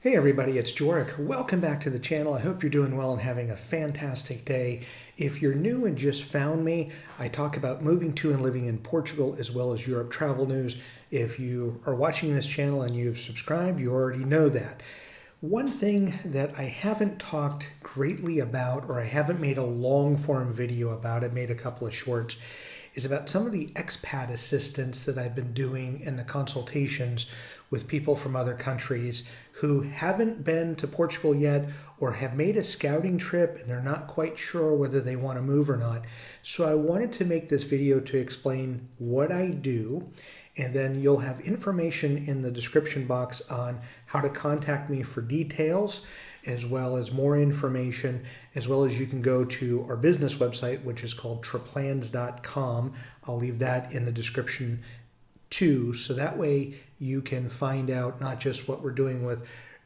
Hey everybody, it's Jorik. Welcome back to the channel. I hope you're doing well and having a fantastic day. If you're new and just found me, I talk about moving to and living in Portugal as well as Europe travel news. If you are watching this channel and you've subscribed, you already know that. One thing that I haven't talked greatly about, or I haven't made a long form video about, I've made a couple of shorts, is about some of the expat assistance that I've been doing in the consultations with people from other countries who haven't been to Portugal yet or have made a scouting trip and they're not quite sure whether they want to move or not. So I wanted to make this video to explain what I do, and then you'll have information in the description box on how to contact me for details, as well as more information, as well as you can go to our business website, which is called triplans.com. I'll leave that in the description too, so that way you can find out not just what we're doing with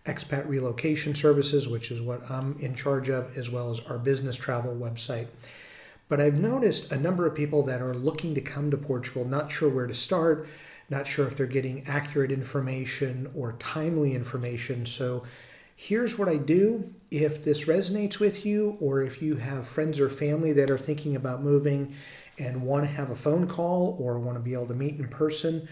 expat relocation services, which is what I'm in charge of, as well as our business travel website. But I've noticed a number of people that are looking to come to Portugal, not sure where to start, not sure if they're getting accurate information or timely information. So here's what I do. If this resonates with you, or if you have friends or family that are thinking about moving and want to have a phone call or want to be able to meet in person,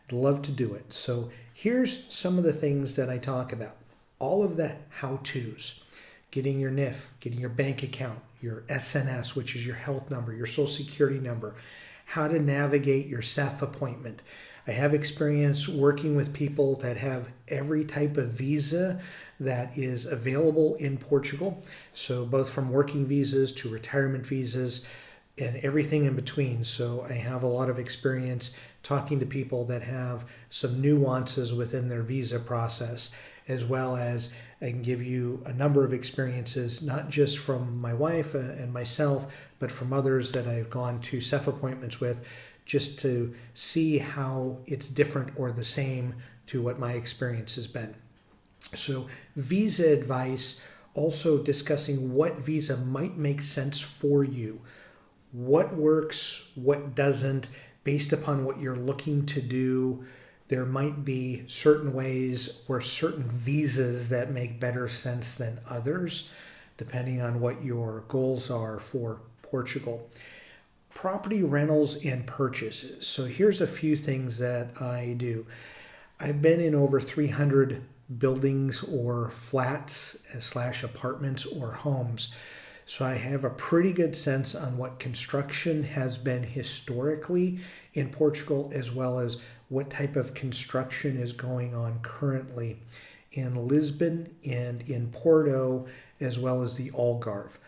I'd love to do it. So here's some of the things that I talk about. All of the how-tos: getting your NIF, getting your bank account, your SNS, which is your health number, your social security number, how to navigate your SEF appointment. I have experience working with people that have every type of visa that is available in Portugal. So both from working visas to retirement visas and everything in between. So I have a lot of experience talking to people that have some nuances within their visa process, as well as I can give you a number of experiences, not just from my wife and myself, but from others that I've gone to SEF appointments with, just to see how it's different or the same to what my experience has been. So visa advice, also discussing what visa might make sense for you. What works, what doesn't, based upon what you're looking to do. There might be certain ways or certain visas that make better sense than others, depending on what your goals are for Portugal. Property rentals and purchases. So here's a few things that I do. I've been in over 300 buildings or flats / apartments or homes. So I have a pretty good sense on what construction has been historically in Portugal, as well as what type of construction is going on currently in Lisbon and in Porto, as well as the Algarve.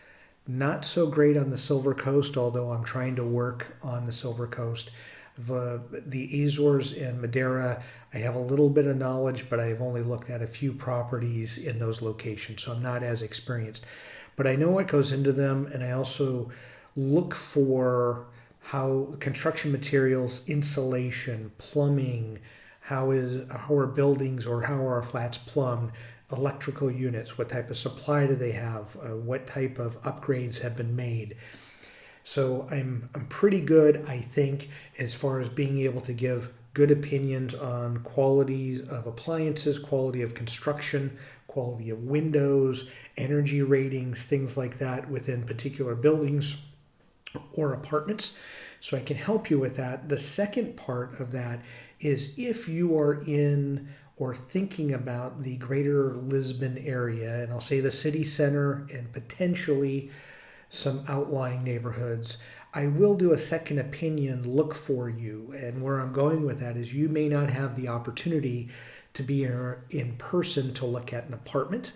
Not so great on the Silver Coast, although I'm trying to work on the Silver Coast. The Azores and Madeira, I have a little bit of knowledge, but I've only looked at a few properties in those locations, so I'm not as experienced. But I know what goes into them, and I also look for how construction materials, insulation, plumbing, how are buildings or how are our flats plumbed, electrical units, what type of supply do they have, what type of upgrades have been made. So I'm pretty good, I think, as far as being able to give good opinions on quality of appliances, quality of construction, quality of windows, energy ratings, things like that within particular buildings or apartments. So I can help you with that. The second part of that is if you are in or thinking about the greater Lisbon area, and I'll say the city center and potentially some outlying neighborhoods, I will do a second opinion look for you. And where I'm going with that is you may not have the opportunity to be in person to look at an apartment,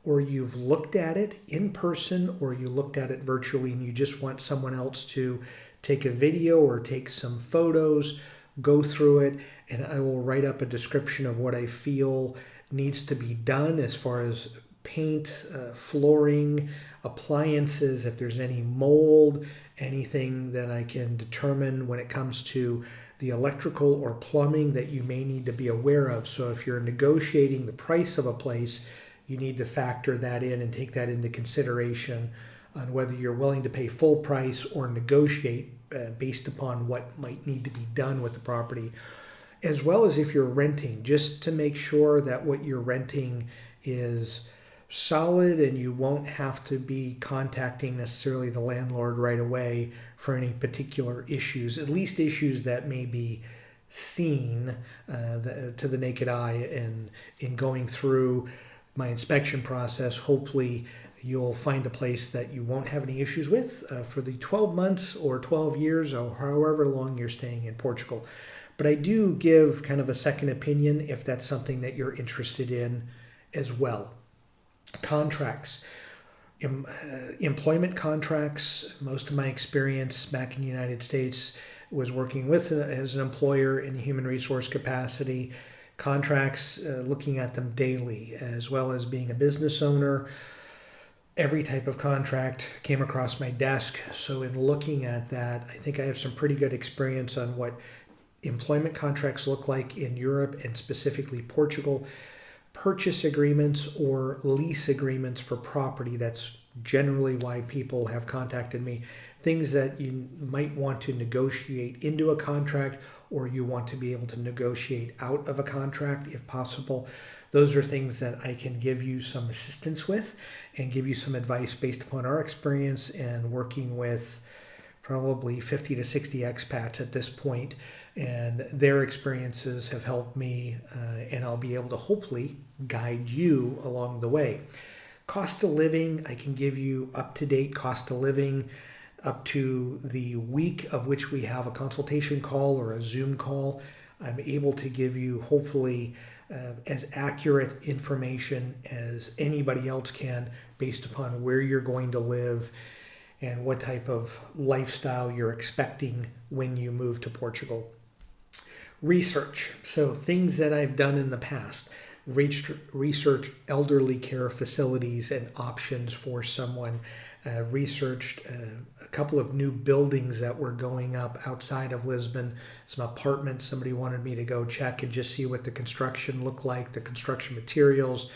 or you've looked at it in person, or you looked at it virtually and you just want someone else to take a video or take some photos, go through it, and I will write up a description of what I feel needs to be done as far as paint, flooring, appliances, if there's any mold, anything that I can determine when it comes to the electrical or plumbing that you may need to be aware of. So if you're negotiating the price of a place, you need to factor that in and take that into consideration on whether you're willing to pay full price or negotiate based upon what might need to be done with the property. as well as if you're renting, just to make sure that what you're renting is solid and you won't have to be contacting necessarily the landlord right away for any particular issues, at least issues that may be seen to the naked eye. And in going through my inspection process, hopefully you'll find a place that you won't have any issues with for the 12 months or 12 years or however long you're staying in Portugal. But I do give kind of a second opinion if that's something that you're interested in as well. Contracts. Employment contracts. Most of my experience back in the United States was working with as an employer in a human resource capacity. Contracts, looking at them daily, as well as being a business owner. Every type of contract came across my desk. So in looking at that, I think I have some pretty good experience on what employment contracts look like in Europe and specifically Portugal. Purchase agreements or lease agreements for property. That's generally why people have contacted me. Things that you might want to negotiate into a contract, or you want to be able to negotiate out of a contract if possible. Those are things that I can give you some assistance with and give you some advice based upon our experience and working with probably 50 to 60 expats at this point. And their experiences have helped me, and I'll be able to hopefully guide you along the way. Cost of living, I can give you up-to-date cost of living up to the week of which we have a consultation call or a Zoom call. I'm able to give you hopefully as accurate information as anybody else can based upon where you're going to live and what type of lifestyle you're expecting when you move to Portugal. Research. So things that I've done in the past. Research elderly care facilities and options for someone. Researched a couple of new buildings that were going up outside of Lisbon, some apartments. Somebody wanted me to go check and just see what the construction looked like, the construction materials.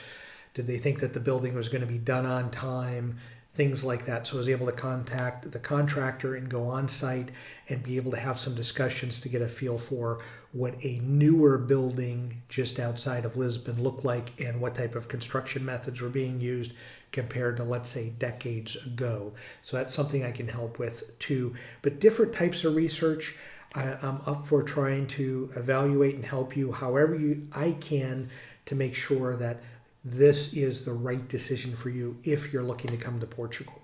Did they think that the building was going to be done on time? Things like that. So I was able to contact the contractor and go on site and be able to have some discussions to get a feel for what a newer building just outside of Lisbon looked like and what type of construction methods were being used compared to, let's say, decades ago. So that's something I can help with too. But different types of research, I'm up for trying to evaluate and help you however I can to make sure that this is the right decision for you if you're looking to come to Portugal.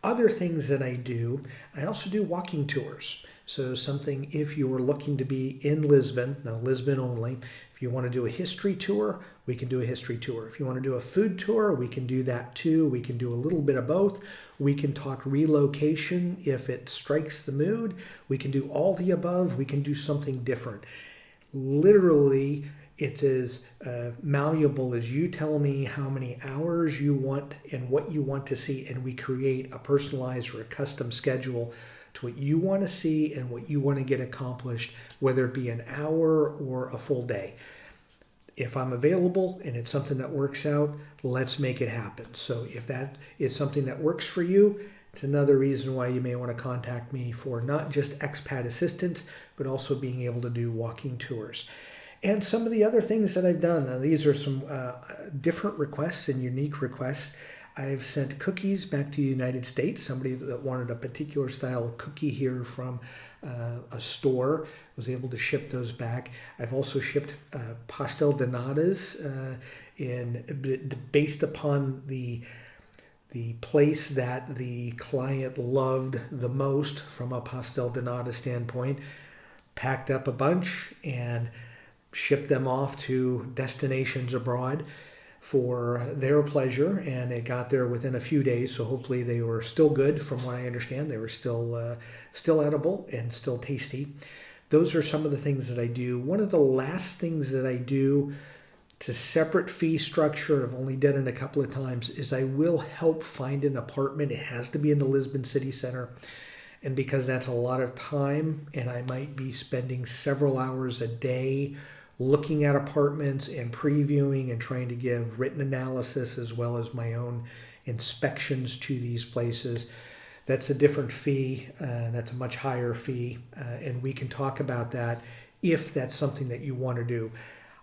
Other things that I do, I also do walking tours. So something if you were looking to be in Lisbon, now Lisbon only, if you want to do a history tour, we can do a history tour. If you want to do a food tour, we can do that too. We can do a little bit of both. We can talk relocation if it strikes the mood. We can do all the above. We can do something different. Literally, it's as malleable as you tell me how many hours you want and what you want to see, and we create a personalized or a custom schedule to what you want to see and what you want to get accomplished, whether it be an hour or a full day. If I'm available and it's something that works out, let's make it happen. So if that is something that works for you, it's another reason why you may want to contact me for not just expat assistance, but also being able to do walking tours. And some of the other things that I've done, now these are some different requests and unique requests. I've sent cookies back to the United States. Somebody that wanted a particular style of cookie here from a store was able to ship those back. I've also shipped pastel de natas based upon the place that the client loved the most from a pastel de nata standpoint. Packed up a bunch and shipped them off to destinations abroad for their pleasure, and it got there within a few days. So hopefully they were still good. From what I understand, they were still edible and still tasty. Those are some of the things that I do. One of the last things that I do, it's a separate fee structure. I've only done it a couple of times. Is I will help find an apartment. It has to be in the Lisbon city center. And because that's a lot of time, and I might be spending several hours a day looking at apartments and previewing and trying to give written analysis as well as my own inspections to these places, that's a different fee. That's a much higher fee. And we can talk about that if that's something that you want to do.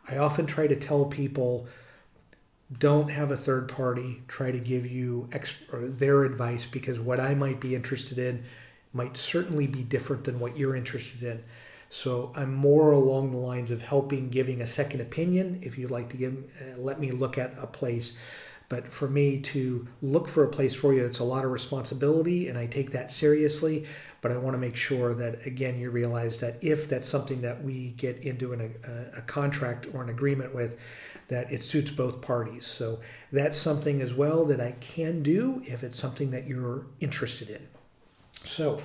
I often try to tell people, don't have a third party try to give you their advice, because what I might be interested in might certainly be different than what you're interested in. So I'm more along the lines of helping, giving a second opinion if you'd like to let me look at a place. But for me to look for a place for you, it's a lot of responsibility, and I take that seriously. But I want to make sure that, again, you realize that if that's something that we get into a contract or an agreement with, that it suits both parties. So that's something as well that I can do if it's something that you're interested in. So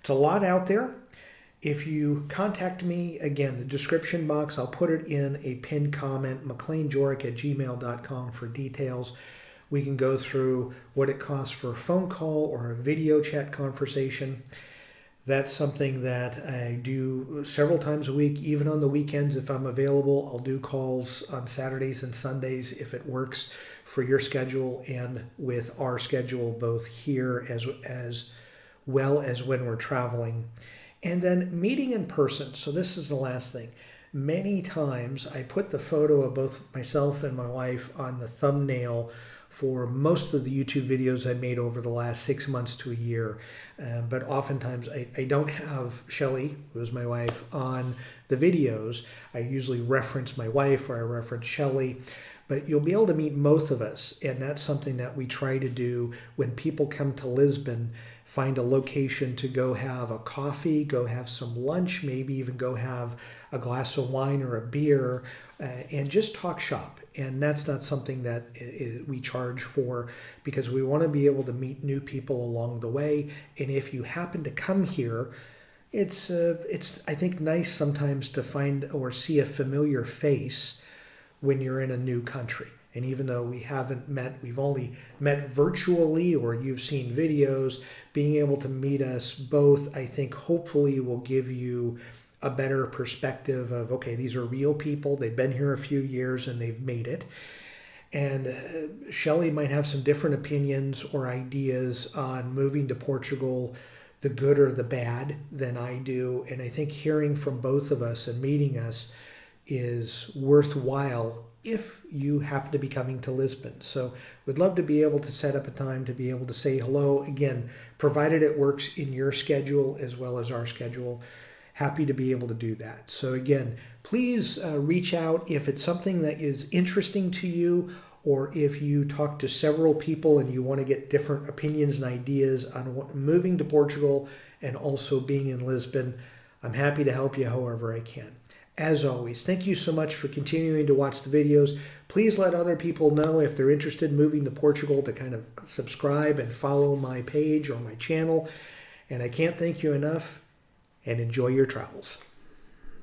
it's a lot out there. If you contact me, again, the description box, I'll put it in a pinned comment, mcleanjorick@gmail.com for details. We can go through what it costs for a phone call or a video chat conversation. That's something that I do several times a week, even on the weekends if I'm available. I'll do calls on Saturdays and Sundays if it works for your schedule and with our schedule, both here as well as when we're traveling. And then meeting in person. So this is the last thing. Many times I put the photo of both myself and my wife on the thumbnail for most of the YouTube videos I made over the last 6 months to a year. But oftentimes I don't have Shelly, who is my wife, on the videos. I usually reference my wife or I reference Shelly. But you'll be able to meet both of us. And that's something that we try to do when people come to Lisbon. Find a location to go have a coffee, go have some lunch, maybe even go have a glass of wine or a beer, and just talk shop. And that's not something that we charge for, because we want to be able to meet new people along the way. And if you happen to come here, it's I think nice sometimes to find or see a familiar face when you're in a new country. And even though we haven't met, we've only met virtually or you've seen videos, being able to meet us both, I think hopefully will give you a better perspective of, okay, these are real people. They've been here a few years and they've made it. And Shelley might have some different opinions or ideas on moving to Portugal, the good or the bad, than I do. And I think hearing from both of us and meeting us is worthwhile if you happen to be coming to Lisbon. So we'd love to be able to set up a time to be able to say hello, again, provided it works in your schedule as well as our schedule. Happy to be able to do that. So again, please reach out if it's something that is interesting to you, or if you talk to several people and you want to get different opinions and ideas on moving to Portugal and also being in Lisbon. I'm happy to help you however I can. As always, thank you so much for continuing to watch the videos. Please let other people know if they're interested in moving to Portugal to kind of subscribe and follow my page or my channel. And I can't thank you enough, and enjoy your travels.